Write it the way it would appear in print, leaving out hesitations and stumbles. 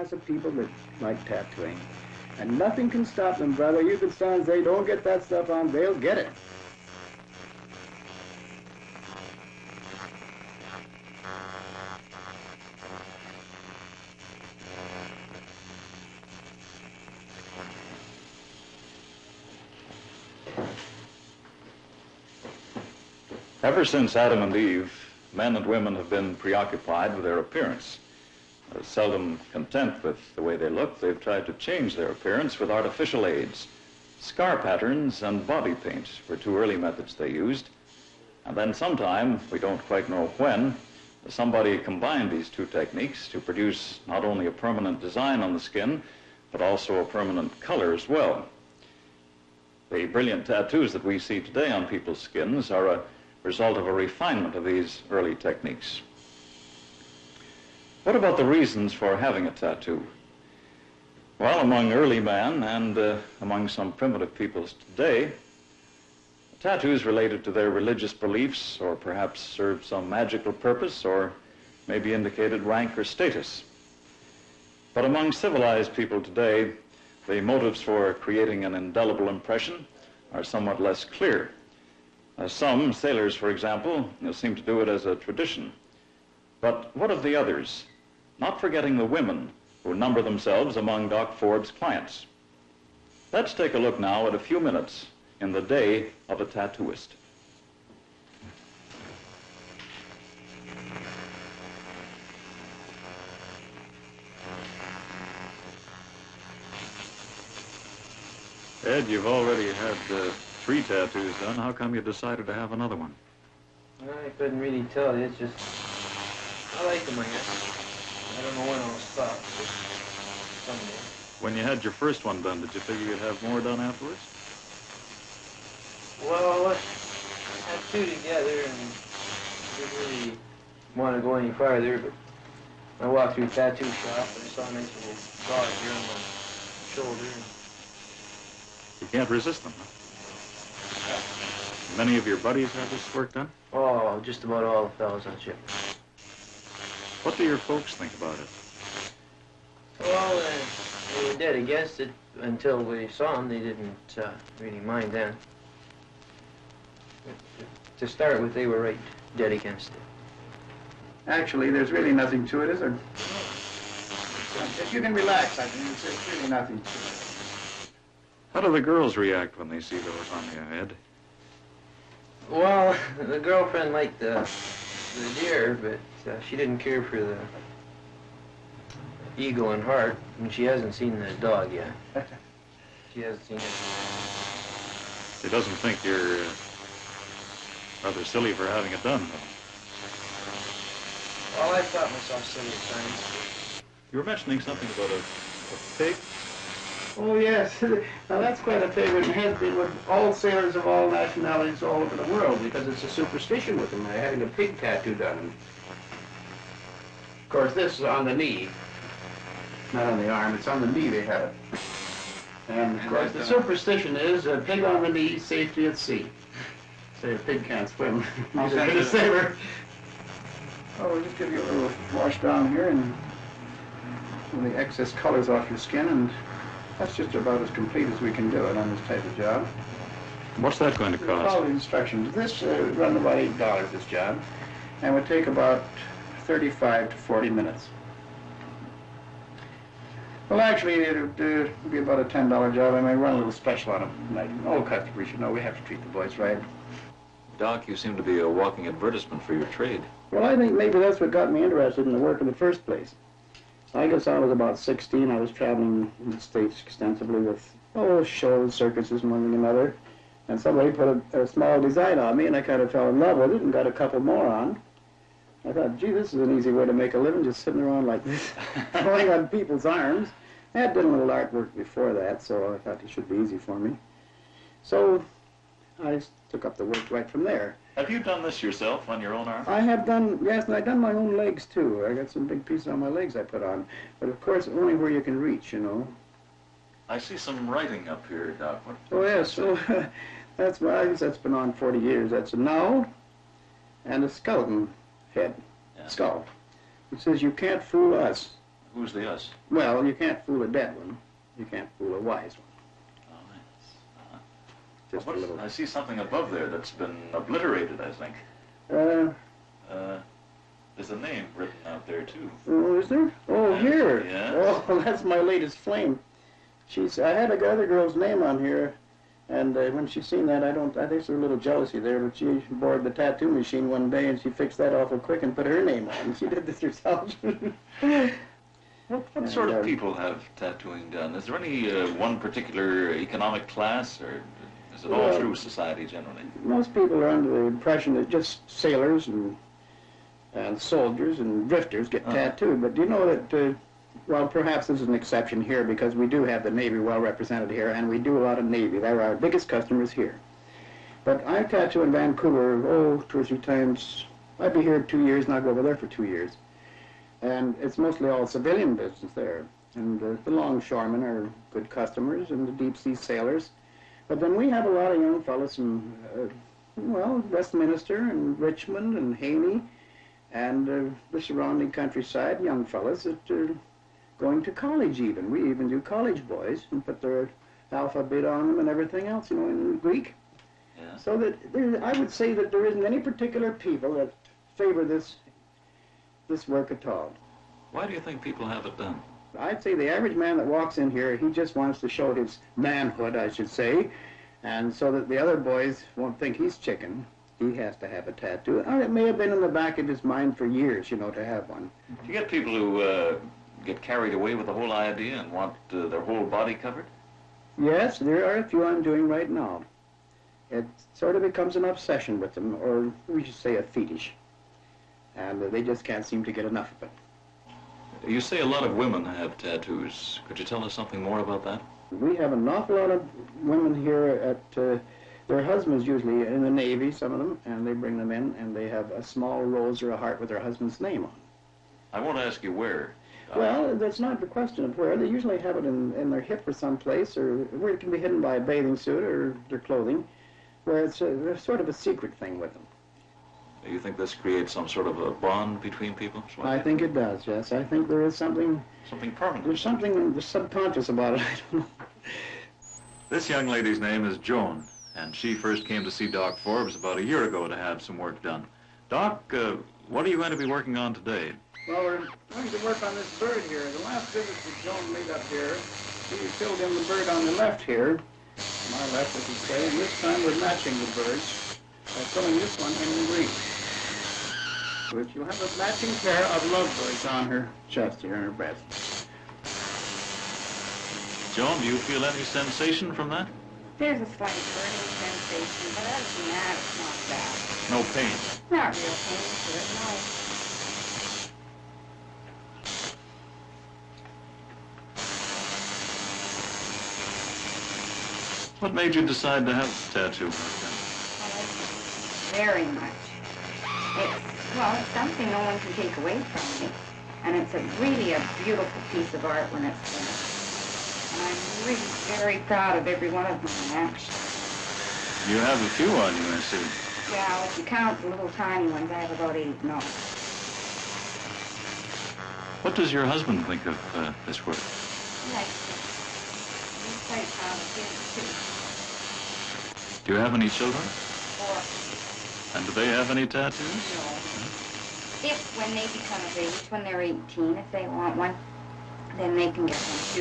class of people that like tattooing. And nothing can stop them, brother. You can stand and say, don't get that stuff on, they'll get it. Ever since Adam and Eve, men and women have been preoccupied with their appearance. Seldom content with the way they look, they've tried to change their appearance with artificial aids. Scar patterns and body paint were two early methods they used. And then sometime, we don't quite know when, somebody combined these two techniques to produce not only a permanent design on the skin, but also a permanent color as well. The brilliant tattoos that we see today on people's skins are a result of a refinement of these early techniques. What about the reasons for having a tattoo? Well, among early man and among some primitive peoples today, tattoos related to their religious beliefs or perhaps served some magical purpose or maybe indicated rank or status. But among civilized people today, the motives for creating an indelible impression are somewhat less clear. Some sailors, for example, seem to do it as a tradition. But what of the others? Not forgetting the women who number themselves among Doc Ford's clients. Let's take a look now at a few minutes in the day of a tattooist. Ed, you've already had 3 tattoos done. How come you decided to have another one? I couldn't really tell you. It's just, I like them, I guess. I don't know when I'll stop, but someday. When you had your first one done, did you figure you'd have more done afterwards? Well, I had 2 together and didn't really want to go any farther, but I walked through a tattoo shop and I saw a nice little dog here on my shoulder. And you can't resist them, huh? Many of your buddies have this work done? Oh, just about all the fellows on ship. What do your folks think about it? Well, they were dead against it until we saw them. They didn't really mind then. But to start with, they were right dead against it. Actually, there's really nothing to it, is there? If you can relax, I think there's really nothing to it. How do the girls react when they see those on your head? Well, the girlfriend liked the deer, but she didn't care for the eagle and heart, and she hasn't seen the dog yet. She hasn't seen it. She doesn't think you're rather silly for having it done, though. Well, I thought myself silly at times. You were mentioning something about a pig? Oh, yes. Now, that's quite a favorite and has been with all sailors of all nationalities all over the world because it's a superstition with them, having a pig tattoo done. Of course, this is on the knee, not on the arm. It's on the knee they have it. And, of course, the superstition is a pig on the knee, safety at sea. Say a pig can't swim. He's a bit of sailor. Oh, we'll just give you a little wash down here and pull the excess colors off your skin, and that's just about as complete as we can do it on this type of job. What's that going to cost? All the instructions. This run about $8, this job, and would take about 35 to 40 minutes. Well, actually, it would be about a $10 job. I may run a little special on them. All customers should know we have to treat the boys right. Doc, you seem to be a walking advertisement for your trade. Well, I think maybe that's what got me interested in the work in the first place. I guess I was about 16. I was traveling in the States extensively with shows, circuses, and one thing and another. And somebody put a small design on me, and I kind of fell in love with it and got a couple more on. I thought, gee, this is an easy way to make a living, just sitting around like this, pulling on people's arms. I had done a little artwork before that, so I thought it should be easy for me. So I took up the work right from there. Have you done this yourself on your own arm? I have done, yes, and I've done my own legs, too. I got some big pieces on my legs I put on. But, of course, only where you can reach, you know. I see some writing up here, Doc. Oh, yes, so that's been on 40 years. That's a now and a skeleton head, skull. It says, "You can't fool us." Who's the us? Well, you can't fool a dead one. You can't fool a wise one. Oh, yes. Just a Well, little. I see something above there that's been obliterated, I think. There's a name written out there, too. Oh, is there? Oh, Yes, here. yes. Oh, that's my latest flame. I had a other girl's name on here, and when she seen that, I think there's a little jealousy there, but she borrowed the tattoo machine one day, and she fixed that awful quick and put her name on. She did this herself. What sort of people have tattooing done? Is there any one particular economic class, or is it all Well, through society generally? Most people are under the impression that just sailors and soldiers and drifters get tattooed, but do you know that, well, perhaps this is an exception here because we do have the Navy well represented here, and we do a lot of Navy. They're our biggest customers here. But I tattoo in Vancouver, 2 or 3 times. I'd be here 2 years, and I'll go over there for 2 years. And it's mostly all civilian business there. And the longshoremen are good customers, and the deep-sea sailors. But then we have a lot of young fellows from, Westminster and Richmond and Haney, and the surrounding countryside, young fellas that are going to college even. We even do college boys and put their alphabet on them and everything else, in Greek. Yeah. So that I would say that there isn't any particular people that favor this work at all. Why do you think people have it done? I'd say the average man that walks in here, he just wants to show his manhood, I should say, and so that the other boys won't think he's chicken. He has to have a tattoo. Or it may have been in the back of his mind for years, to have one. Do you get people who get carried away with the whole idea and want their whole body covered? Yes, there are a few I'm doing right now. It sort of becomes an obsession with them, or we should say a fetish. And they just can't seem to get enough of it. You say a lot of women have tattoos. Could you tell us something more about that? We have an awful lot of women here at, their husbands usually in the Navy, some of them, and they bring them in, and they have a small rose or a heart with their husband's name on. I won't ask you where. Well, that's not the question of where. They usually have it in their hip or someplace, or where it can be hidden by a bathing suit or their clothing, where it's sort of a secret thing with them. You think this creates some sort of a bond between people? I think it does, yes. I think there is something permanent. There's something subconscious about it. I don't know. This young lady's name is Joan, and she first came to see Doc Forbes about a year ago to have some work done. Doc, what are you going to be working on today? Well, we're going to work on this bird here. The last visit that Joan made up here, she filled in the bird on the left here. My left, as you say, and this time we're matching the birds by filling this one in Greek. Which you'll have a matching pair of lovebirds on her chest here and her breast. Joan, do you feel any sensation from that? There's a slight burning sensation, but other than that, it's not bad. No pain. Not real pain to it, no. What made you decide to have a tattoo? Very much. It's something no one can take away from me. And it's really a beautiful piece of art when it's finished. And I'm really very proud of every one of them, actually. You have a few on you, I see. Yeah, if you count the little tiny ones, I have about 8 now. What does your husband think of this work? He likes it. He's quite proud of his, too. Do you have any children? 4. And do they have any tattoos? No. If, when they become of age, when they're 18, if they want one, then they can get one too.